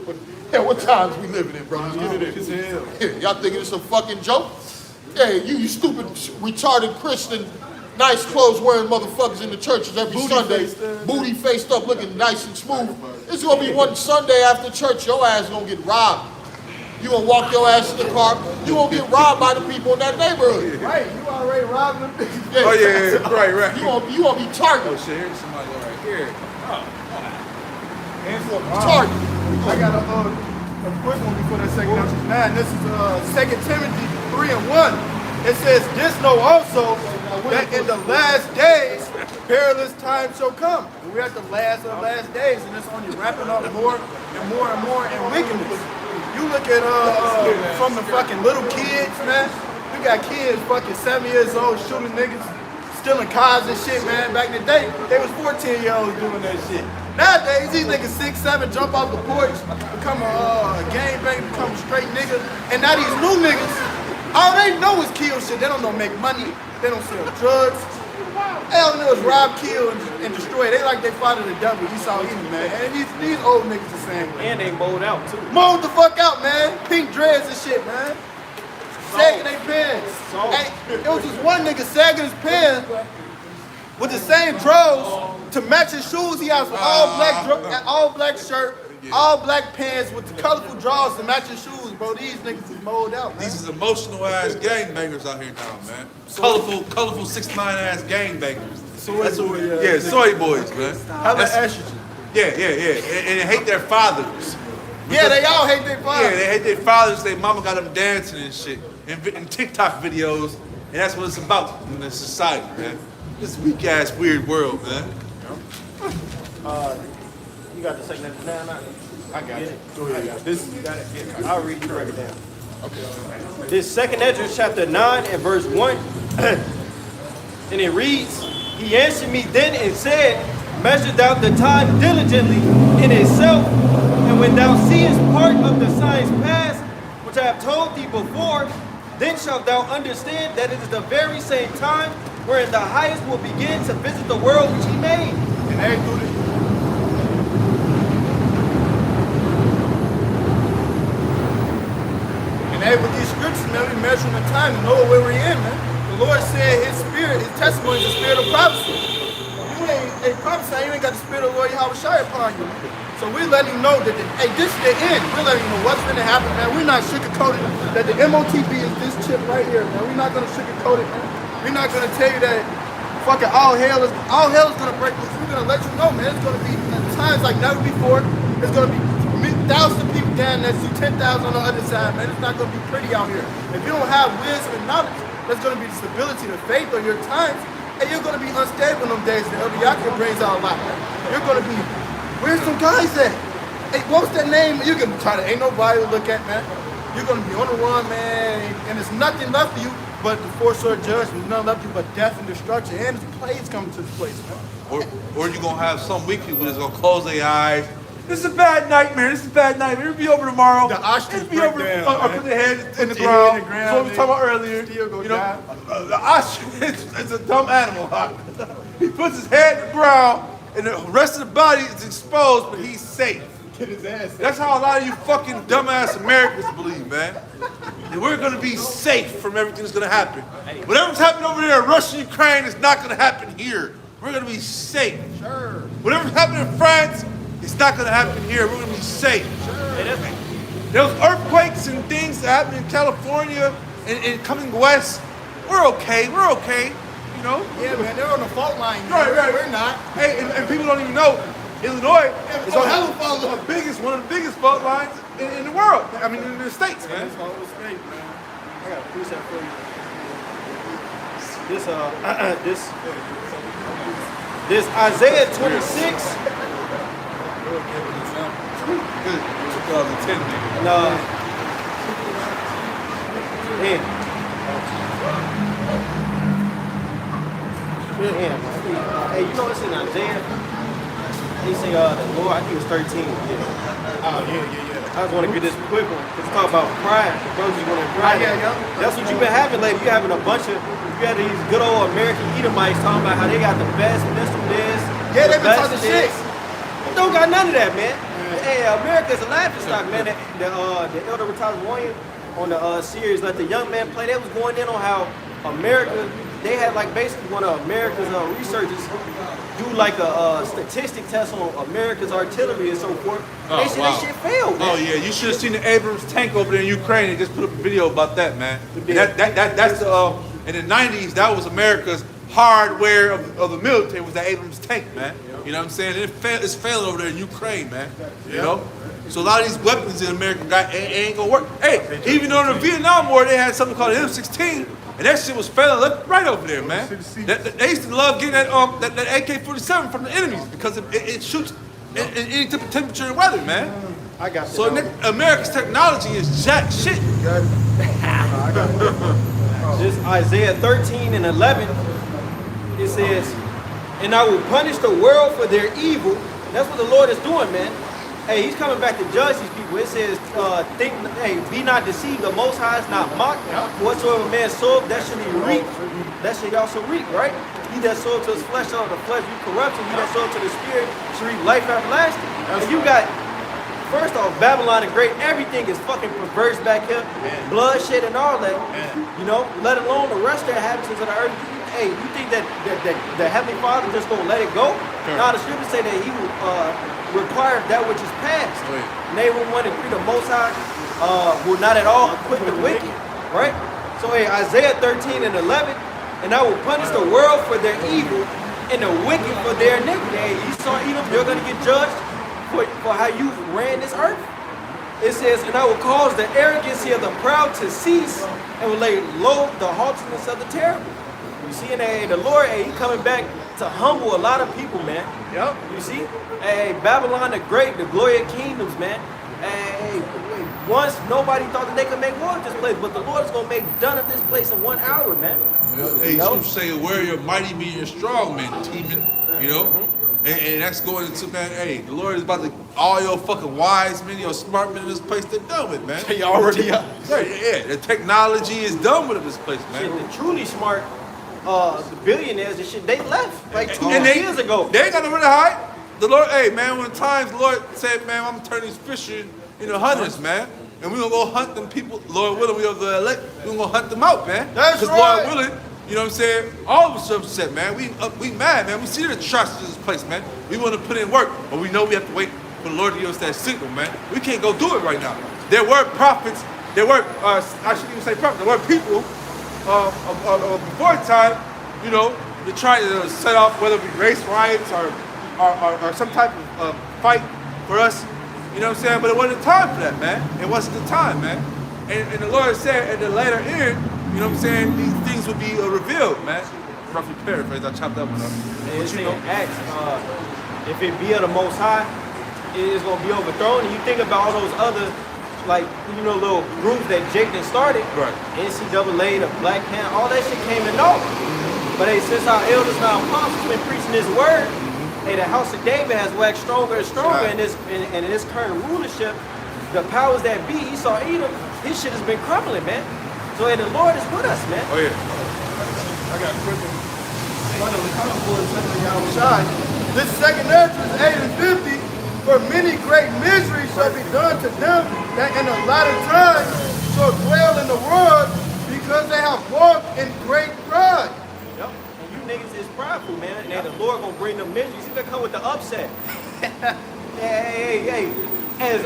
Yeah, what times we living in, brothers? Get it in. Yeah, y'all thinking it's a fucking joke? Hey, you stupid, retarded Christian, nice clothes wearing motherfuckers in the churches every Sunday, booty faced up, looking nice and smooth. It's gonna be one Sunday after church, your ass gonna get robbed. You gonna walk your ass in the car, you gonna get robbed by the people in that neighborhood.
Right, you already robbing them.
Yeah.
Oh, yeah, right.
You gonna be targeted.
Oh, shit, here's somebody right here.
And
You gonna be targeted.
I got a quick one before that second chapter 9. This is 2 Timothy 3:1. It says, this know also that in the last days perilous times shall come. And we're at the last of the last days, and it's only ramping up more and more and more in wickedness. You look at from the fucking little kids, man. We got kids fucking 7 years old shooting niggas, stealing cars and shit, man. Back in the day, they was 14-year-olds doing that shit. Nowadays, these niggas 6, 7 jump off the porch, become a gangbang, become a straight nigga. And now these new niggas, all they know is kill shit. They don't know make money. They don't sell drugs. They all know is rob, kill, and destroy. They like they father the devil. Esau Edom, man. And these old niggas the same way.
And they mowed out too.
Mowed the fuck out, man. Pink dreads and shit, man. Sagging their pants. Hey, it was just one nigga sagging his pants with the same drawers to match his shoes. He has an all black shirt, all black pants with the colorful drawers to match his shoes, bro. These niggas is mowed out, man.
These is emotional ass gangbangers out here now, man. Colorful 6'9" ass gangbangers. Yeah, soy boys, man.
Hella estrogen.
Yeah. And they hate their fathers.
Yeah, they all hate their father.
Yeah, they hate their fathers. Their mama got them dancing and shit. And TikTok videos. And that's what it's about in this society, man. This weak ass weird world, man.
You got the second chapter 9?
I got it.
Go ahead. I'll read you break it down. Okay. This 2 Ezra chapter 9 and verse 1. And it reads, he answered me then and said, measure thou the time diligently in itself, and when thou seest part of the signs past, which I have told thee before, then shalt thou understand that it is the very same time wherein the highest will begin to visit the world which he made.
And they do this. And they with these scriptures, man, we measuring the time and know where we're in, man. The Lord said his spirit, his testimony is the spirit of prophecy. You ain't prophesying, you ain't got the spirit of the Lord Yahweh Shai upon you. So we're letting you know that, this is the end. We're letting you know what's going to happen, man. We're not sugarcoating that the MOTB is this chip right here, man. We're not going to sugarcoat it, man. We're not going to tell you that fucking all hell is going to break loose. We're going to let you know, man. It's going to be times like never before. It's going to be thousands of people down there, 10,000 on the other side, man. It's not going to be pretty out here. If you don't have wisdom and knowledge, that's going to be the stability, the faith of your times. And you're gonna be unstable in them days. The Elder Yaakov brings out a lot. You're gonna be, where's some guys at? Hey, what's that name? You can try to, ain't nobody to look at, man. You're gonna be on the run, man, and there's nothing left for you but the four-sword judgment. There's nothing left for you but death and destruction. And there's plagues coming to this place, man.
Or you're gonna have some weak people that's gonna close their eyes. This is a bad nightmare. This is a bad nightmare. It'll be over tomorrow.
The ostrich
It'll be
break
over.
down,
Or
man.
put their head in the
Put your
ground.
head in the ground,
That's what we
man.
talking about earlier.
Still gonna
You know,
die.
the ostrich is a dumb animal. He puts his head in the ground, and the rest of the body is exposed, but he's safe.
Get his ass.
That's how a lot of you fucking dumbass Americans believe, man. That we're gonna be safe from everything that's gonna happen. Whatever's happening over there in Russia, Ukraine, is not gonna happen here. We're gonna be safe.
Sure.
Whatever's happening in France, it's not gonna happen here. We're gonna be safe. There was earthquakes and things that happened in California and coming west. We're okay. We're okay. You know.
Yeah, man, they're on the fault line.
Right, right.
We're not.
Hey, and people don't even know Illinois is
oh,
on
hell of a fault line.
one of the biggest fault lines in the world. I mean, in the states, man.
That's all it state, man.
I got a precept for you. This Isaiah 26.
2010 nigga.
And hey, you know what's in Isaiah? He say, the Lord, I think it's 13. Yeah.
Oh, yeah.
I just want to get this quick one. Let's talk about pride. Bro, you want to pride.
Yeah.
That's what you've been having lately. You're having a bunch of, you had these good old American Edomites talking about how they got the best and this and this.
Yeah, they
the
been
best
talking
of this.
shit.
Don't got none of that, man. Hey, America's a laughing stock, man. The Elder Retaliation on the series, Let the Young Man Play, they was going in on how America, they had like basically one of America's researchers do like a statistic test on America's artillery and so forth. They said that shit failed, man.
Oh yeah, you should have seen the Abrams tank over there in Ukraine. They just put up a video about that, man. And that's the in the 90s. That was America's hardware of the military, was that Abrams tank, man. You know what I'm saying? It's failing over there in Ukraine, man. You know. So a lot of these weapons in America ain't gonna work. Hey, even during the Vietnam War, they had something called an M16. And that shit was failing right over there, man. They used to love getting that AK-47 from the enemies because it shoots in any type of temperature and weather, man.
I got you.
So America's technology is jack shit.
This Isaiah 13 and 11, it says, and I will punish the world for their evil. And that's what the Lord is doing, man. Hey, he's coming back to judge these people. It says, be not deceived, the Most High is not mocked. Whatsoever man soweth, that should he reap. That should he also reap, right? He that soweth to his flesh, out of the flesh, reap corruption. He that soweth to the spirit, should reap life everlasting. And you got, first off, Babylon the Great, everything is fucking perverse back here. Bloodshed and all that. You know, let alone the rest of the inhabitants of the earth. Hey, you think that the Heavenly Father just gonna let it go? Now the scriptures say that he will require that which is past. Nahum 1 and 3, the Most High will not at all acquit the wicked, right? So hey, Isaiah 13 and 11, and I will punish the world for their evil and the wicked for their iniquity. Hey, you saw Edom, you're gonna get judged for how you ran this earth. It says, and I will cause the arrogancy of the proud to cease and will lay low the haughtiness of the terrible. You see, and the Lord, he coming back to humble a lot of people, man. Yep. You see? Hey, Babylon the Great, the glory of kingdoms, man. Hey, once nobody thought that they could make war of this place, but the Lord is going to make done of this place in 1 hour, man.
Hey, you say, where your mighty men and strong men, Teeman, you know? And that's going into, man, hey, the Lord is about to, all your fucking wise men, your smart men in this place, they're done with, man.
They already are.
Yeah, the technology is done with this place, man.
Shit, the truly smart the billionaires and shit, they left like 2
And
years ago.
They ain't got nowhere to hide. The Lord, hey, man, when times the Lord said, man, I'm going to turn these fishers into hunters, man. And we're going to go hunt them people, Lord willing, we are the elect, we're going to hunt them out, man.
That's
right.
right.
Lord willing, you know what I'm saying? All of us are upset, man. We mad, man. We see the atrocities of this place, man. We want to put in work, but we know we have to wait for the Lord to give us that signal, man. We can't go do it right now. There were prophets, there were, I shouldn't even say prophets, there were people before time, you know, to try to set off whether it be race riots or some type of fight for us, you know what I'm saying? But it wasn't time for that, man. It wasn't the time, man. And the Lord said at the later end, you know what I'm saying, these things would be revealed, man. roughly paraphrase. I chopped that one up.
And
But
it's
you
saying
know,
Acts, if it be of the Most High, it is going to be overthrown. And you think about all those other, like, you know, little groups that Jake done started.
Right.
NCAA, the Black Hand, all that shit came and naught. But hey, since our elders and our apostles been preaching this word, hey, the house of David has waxed stronger and stronger in this in this current rulership. The powers that be, Esau, Edom, his shit has been crumbling, man. So hey, the Lord is with us, man.
oh yeah.
I got a quick one. One of the convoys of Yahushua. This second entrance, 8 and 50, for many great miseries shall be done to them that in a latter time shall dwell in the world, because they have walked in great pride.
Yep. And you niggas is prideful, man. And the Lord gonna bring them miseries. He's gonna come with the upset. hey. As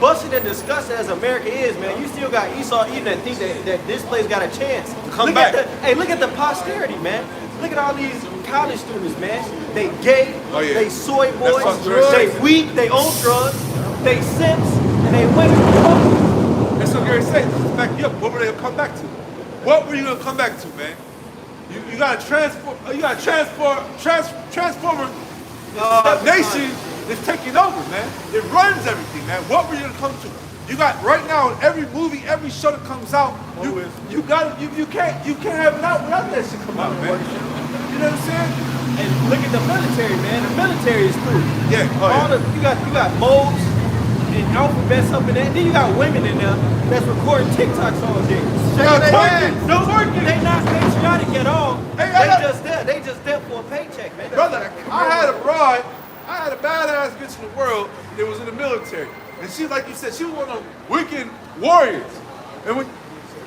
busted and disgusted as America is, man, you still got Esau Edom that think that this place got a chance.
Come back.
Look at the posterity, man. Look at all these college students, man. They gay,
Oh, yeah.
they soy boys,
That's what
they weak, they own drugs, they simps, and they women.
And so Gary said, back you up. What were they gonna come back to? What were you gonna come back to, man? You got a transformer nation that's taking over, man. It runs everything, man. What were you gonna come to? You got right now in every movie, every show that comes out, you can't have it out without that shit come out, man. You know what I'm saying?
And look at the military, man. The military is through.
Yeah.
You got modes and alphabets up in there. Then you got women in there that's recording TikToks all day.
No working.
They not patriotic at all.
Hey,
They just there for a paycheck, man.
Brother, I had a bride, I had a badass bitch in the world that was in the military. And she, like you said, she was one of them weekend warriors. And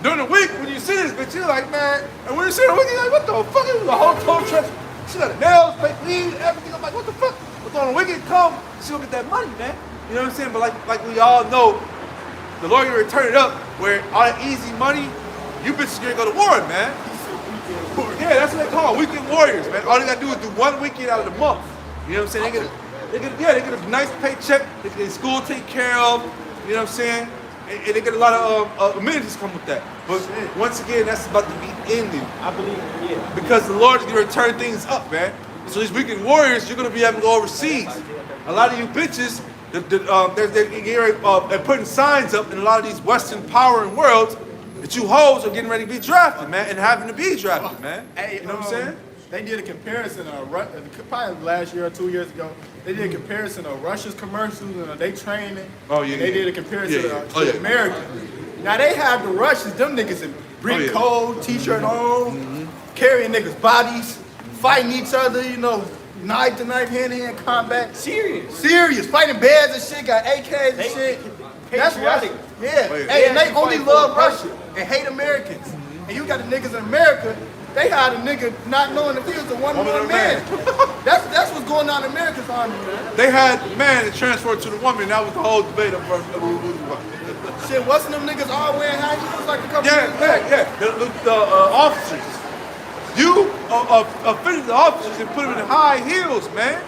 during the week, when you see this bitch, you're like, man, and when you see her weekend, you're like, what the fuck? It was a whole total trip. She got nails, fake weed, everything. I'm like, what the fuck? But on the weekend come, she gonna get that money, man. You know what I'm saying? But like we all know, the Lord gonna return it up where all that easy money, you bitches gonna go to war, man. Yeah, that's what they call it, weekend warriors, man. All they gotta do is do one weekend out of the month. You know what I'm saying? They get a nice paycheck. They get school taken care of. You know what I'm saying? And they get a lot of amenities come with that. But once again, that's about to be ending
I believe, yeah.
because the Lord is gonna turn things up, man. So these weekend warriors, you're gonna be having to go overseas. A lot of you bitches, they're putting signs up in a lot of these Western powering worlds that you hoes are getting ready to be drafted, man, and having to be drafted, man.
Hey,
You know what I'm saying?
They did a comparison, probably last year or 2 years ago. They did a comparison of Russia's commercials and they training.
Oh, yeah,
They
yeah.
did a comparison
Yeah, yeah.
to
Oh, yeah.
America. Now they have the Russians, them niggas in brick
Oh, yeah.
coat, t-shirt on, carrying niggas' bodies, fighting each other, you know, knife to knife, hand to hand combat. Serious, fighting bears and shit, got AKs and shit. That's
patriotic.
Russia. Yeah.
Oh, yeah.
Hey, and they
They
only
fight for
love
a
Russia and hate Americans. And you got the niggas in America, they hired a nigga not knowing if he was a woman man. That's what's going on in America's army, man.
They had the man that transferred to the woman. That was the whole debate of
Shit, wasn't them niggas all wearing high heels like a couple
yeah,
years back?
yeah. The officers. You offended the officers and put them in high heels, man.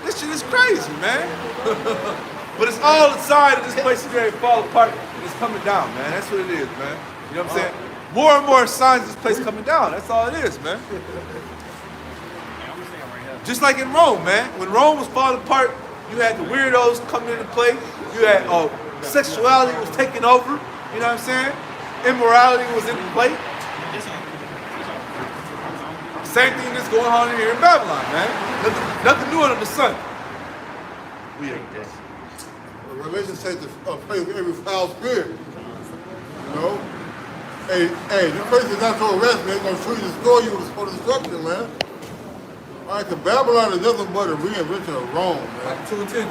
This shit is crazy, man. But it's all a sign that this place is ready to fall apart and it's coming down, man. That's what it is, man. You know what I'm saying? More and more signs of this place coming down. That's all it is, man. Just like in Rome, man. When Rome was falling apart, you had the weirdos coming into play. You had sexuality was taking over. You know what I'm saying? Immorality was in play. Same thing that's going on here in Babylon, man. Nothing new under the sun.
Religion takes the place of every foul spirit. You know? Hey, this place is not so arrest, man. It's going to truly destroy you for destruction, man. All right, because Babylon is nothing but a reinvention of Rome, man.
210.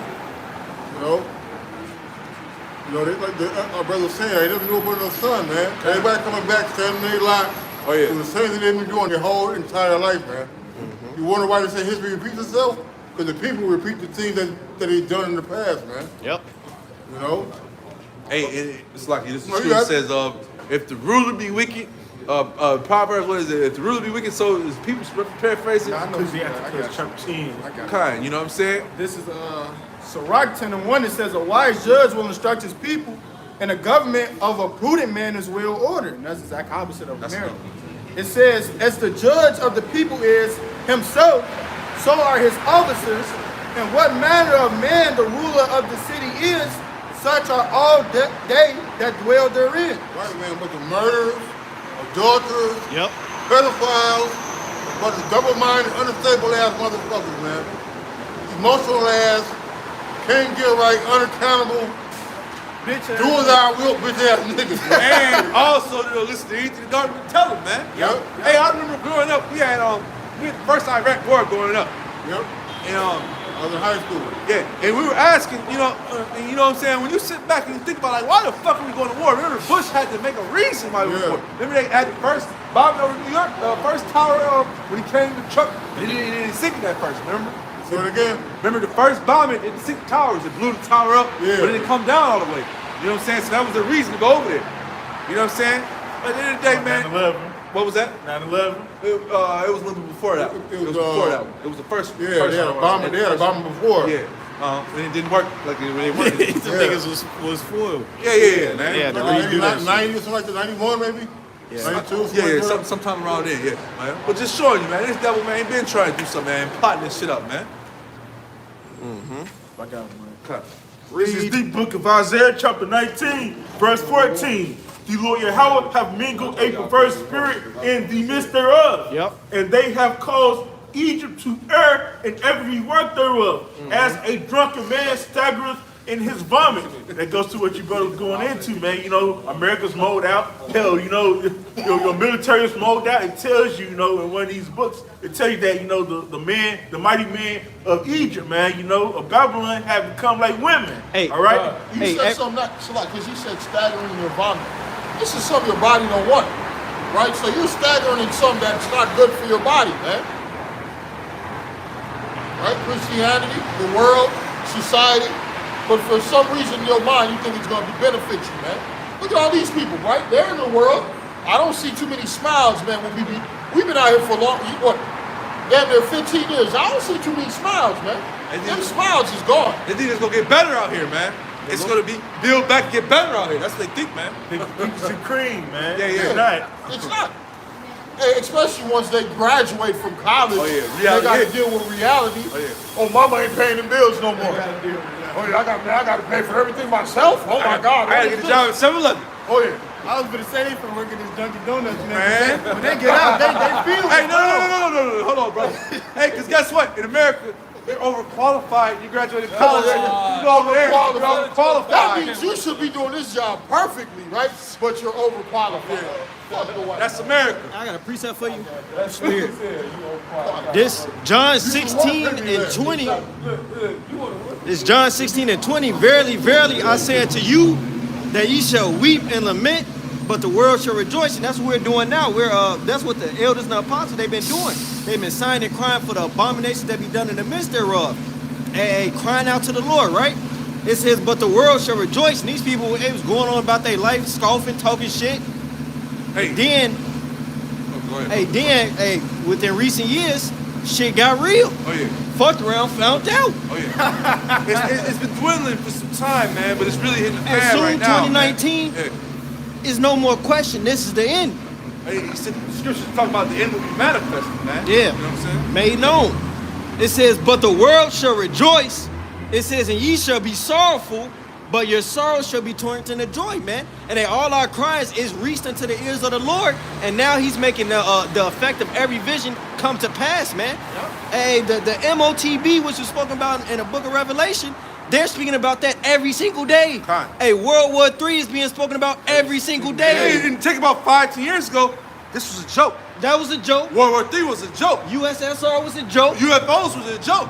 Our brother was saying, ain't nothing new but the sun, man. Everybody coming back, standing their life.
Oh, yeah.
Do the same thing they've been doing their whole entire life, man. You wonder why they say history repeats itself? Because the people repeat the things that they've done in the past, man.
Yep.
You know?
Hey, it's like this
Well, you
scripture
got-
says, if the ruler be wicked, Proverbs, what is it? If the ruler be wicked, so is people paraphrasing.
I know
Ecclesiasticus chapter 10.
Kind, you know what I'm saying?
This is Sirach 10 and 1. It says, a wise judge will instruct his people, and the government of a prudent man is well ordered. And that's exactly opposite of America. it says, as the judge of the people is himself, so are his officers, and what manner of man the ruler of the city is, such are all they that dwell therein.
Right, man, but the murderers, adulterers,
Yep.
pedophiles, but the double-minded, unstable ass motherfuckers, man. Emotional ass, can't get right, unaccountable,
Bitch ass.
do as I will, bitch ass niggas, man.
And also, listen to anything the government tell them, man.
Yep.
Hey, I remember growing up, we had the first Iraq war growing up.
Yep.
And
I was in high school.
yeah, and we were asking, and you know what I'm saying, when you sit back and you think about like, why the fuck are we going to war? Remember, Bush had to make a reason why we were
Yeah.
going. Remember they had the first bombing over New York, the first tower when he came to the truck, they didn't sink it at first, remember?
Say it again.
Remember the first bombing, it didn't sink the towers, it blew the tower up,
Yeah.
but it didn't come down all the way. You know what I'm saying? So that was the reason to go over there. You know what I'm saying? But at the end of the day, man,
9/11.
what was that?
9/11.
It was a little bit before that.
It
It was
was,
before that one. It was the first.
Yeah,
first
they had a
one.
bomber. They had a bomber before.
Yeah, and it didn't work like they wanted it to.
Yeah.
Niggas was foiled.
Yeah, man.
Yeah, the
Like
redo that shit.
90 or something like that, 91 maybe?
Yeah.
92,
Yeah, sometime around there, yeah. Man. But just showing you, man, this devil, man, ain't been trying to do something, man, plotting this shit up, man.
I got it, man.
Okay.
This is the book of Isaiah, chapter 19, verse 14. The Lord Yahweh have mingled a perverse spirit in the midst thereof.
Yep.
And they have caused Egypt to err in every work thereof, as a drunken man staggereth in his vomit. That goes to what you brothers going into, man. You know, America's mowed out. Hell, you know, your military is mowed out. It tells you, you know, in one of these books, it tells you that, you know, the mighty man of Egypt, man, you know, of Babylon have become like women.
Hey,
all right?
You
Hey,
said something that, so like, because you said staggering in your vomit. This is something your body don't want, right? So you're staggering in something that's not good for your body, man. Right? Christianity, the world, society. But for some reason in your mind, you think it's going to benefit you, man. Look at all these people, right? They're in the world. I don't see too many smiles, man. We've been out here for long, what? Damn near 15 years. I don't see too many smiles, man. Them smiles is gone.
They think it's gonna get better out here, man. It's gonna be build back, get better out here. That's what they think, man.
It's a cream, man.
Yeah, yeah.
It's not.
It's not. Hey, especially once they graduate from college,
Oh, yeah.
they
Reality
got to
hit.
deal with reality.
Oh, yeah.
Oh, mama ain't paying the bills no more. Oh, yeah, I got to pay for everything myself. Oh my God.
I gotta get a job at 7-Eleven.
Oh yeah.
I was gonna say they from working this Dunkin' Donuts,
Man.
man. When they get out, they feel
Hey,
it.
no, hold on, brother. Hey, because guess what? In America, they're overqualified. You graduated college, you go over there, you're
That
overqualified.
means you should be doing this job perfectly, right? But you're overqualified. Fuck the white.
That's America.
I got a precept for you. Spirit. This John 16 and 20. This John 16 and 20. Verily, verily, I say unto you that ye shall weep and lament, but the world shall rejoice. And that's what we're doing now. That's what the elders and the apostles they've been doing. They've been sighing and crying for the abominations that be done in the midst thereof, and crying out to the Lord. Right? It says, but the world shall rejoice. And these people, it was going on about their life, scoffing, talking shit.
Hey,
Then,
go ahead.
within recent years, shit got real.
Oh yeah.
Fucked around, found out.
Oh yeah. it's been dwindling for some time, man, but it's really hitting the
And
fan
soon,
right now.
2019
man.
is no more question. This is the end.
Hey, he said the scriptures talk about the end will be manifested, man.
Yeah.
You know what I'm saying?
Made known. It says, but the world shall rejoice. It says, and ye shall be sorrowful, but your sorrow shall be turned into joy, man. And then all our cries is reached unto the ears of the Lord. And now he's making the effect of every vision come to pass, man. Hey, the MOTB, which was spoken about in the book of Revelation, they're speaking about that every single day.
Right.
Hey, World War III is being spoken about every single day.
Hey, it didn't take about 5-10 years ago. This was a joke.
That was a joke.
World War III was a joke.
USSR was a joke.
UFOs was a joke.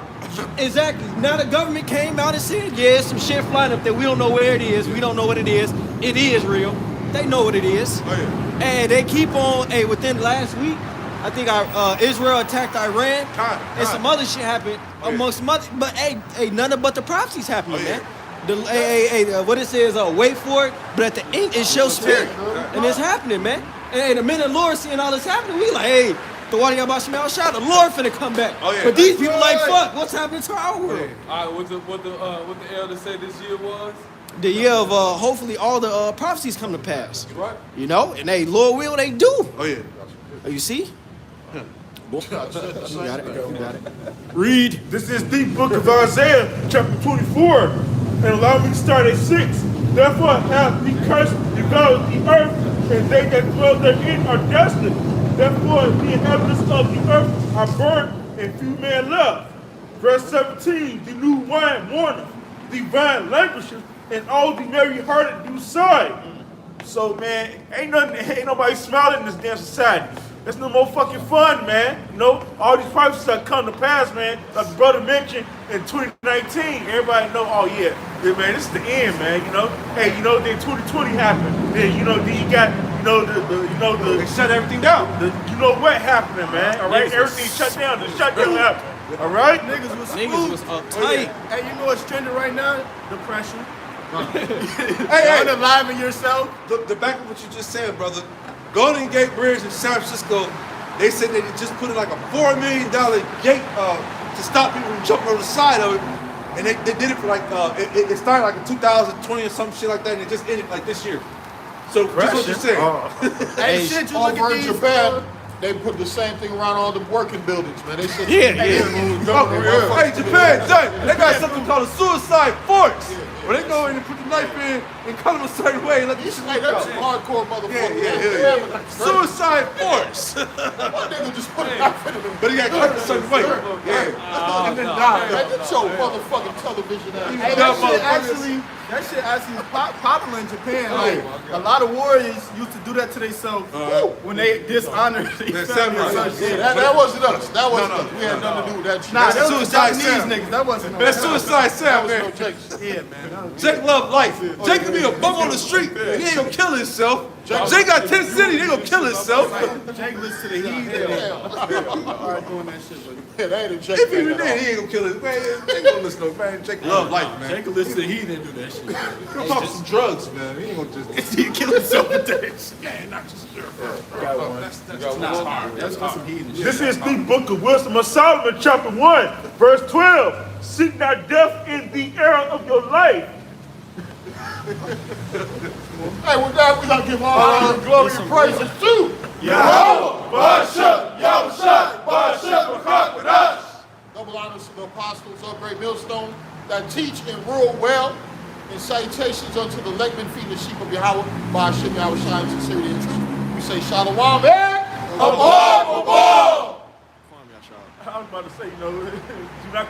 Exactly. Now the government came out and said, yeah, some shit flying up there. We don't know where it is. We don't know what it is. It is real. They know what it is.
Oh yeah.
And they keep on, hey, within last week, I think Israel attacked Iran. And some other shit happened amongst some other, but hey, none but the prophecies happening,
Oh, yeah.
man. What it says, wait for it, but at the end it shows spirit. And it's happening, man. And the minute the Lord seeing all this happening, we like, hey, the water y'all about Shemel shot, the Lord finna come back.
Oh, yeah.
But these people like, fuck, what's happening to our world?
All right, what the elder said this year was?
The year of hopefully all the prophecies come to pass.
Right.
You know, and they, Lord will, they do.
Oh yeah.
Oh, you see?
You got it.
Read.
This is the book of Isaiah, chapter 24, and allow me to start at 6. Therefore hath the curse devoured the earth, and they that dwell therein are desolate. Therefore the inhabitants of the earth are burnt, and few men left. Verse 17, the new wine mourneth, the vine languisheth, and all the merry-hearted do sigh. So man, ain't nobody smiling in this damn society. There's no more fucking fun, man. You know, all these prophecies that come to pass, man, like the brother mentioned in 2019, everybody know, oh yeah, man, this is the end, man, you know. Hey, you know, then 2020 happened. Then, you know, then you got,
They shut everything down.
you know what happening, man, all right? Everything shut down, the shutdown happened, all right?
Niggas was
Niggas was uptight.
Hey, you know what's trending right now? Depression.
Hey,
Unaliving yourself.
the back of what you just said, brother. Golden Gate Bridge in San Francisco, they said they just put in like a $4 million gate to stop people from jumping on the side of it. And they did it for like, it started like in 2020 or some shit like that, and it just ended like this year. So just what you said.
Hey, shit, you look
Over
at
in
these.
Japan, they put the same thing around all the working buildings, man. They said,
Hey, Japan, they got something called a suicide force. Where they go in and put the knife in and cut them a certain way and let these shit
Hey,
out.
that's some hardcore motherfucker.
Yeah. Suicide force.
One nigga just put a knife in him.
But he got cut a certain way. Yeah. And then died.
Man, get your motherfucking television out.
Hey, that shit actually is popular in Japan. Like, a lot of warriors used to do that to themselves when they dishonored their family or some shit.
That wasn't us. That wasn't us. We had nothing to do with that shit.
Nah,
That's
that was the
Suicide
Japanese
Sam.
niggas. That wasn't
That's Suicide Sam,
That
man.
was no Jakes.
Yeah, man. That was
Jake love life. Jake can be a bum on the street. He ain't gonna kill himself. Jake got 10 cities. He ain't gonna kill himself.
Jake listens to the heathen. Alright, doing that shit, but
Yeah, that ain't a Jake.
If he was there, he ain't gonna kill his man. He ain't gonna listen to him, man. Jake love life, man.
Jake listens to the heathen do that shit.
He'll pop some drugs, man. He ain't gonna just.
He kill himself with that shit. That's some heathen shit.
This is the book of Wisdom of Solomon, chapter 1, verse 12. Seek not death in the era of your life.
Hey, with that, we gotta give all honor and glory and praises too. Double honors to the apostles of Great Millstone that teach and rule well. And salutations unto the Lakeman feeding the sheep of Yahweh by Hashem Yahweh Shine sincerity and truth. We say Shalom, man.
I was about to say, you know, do not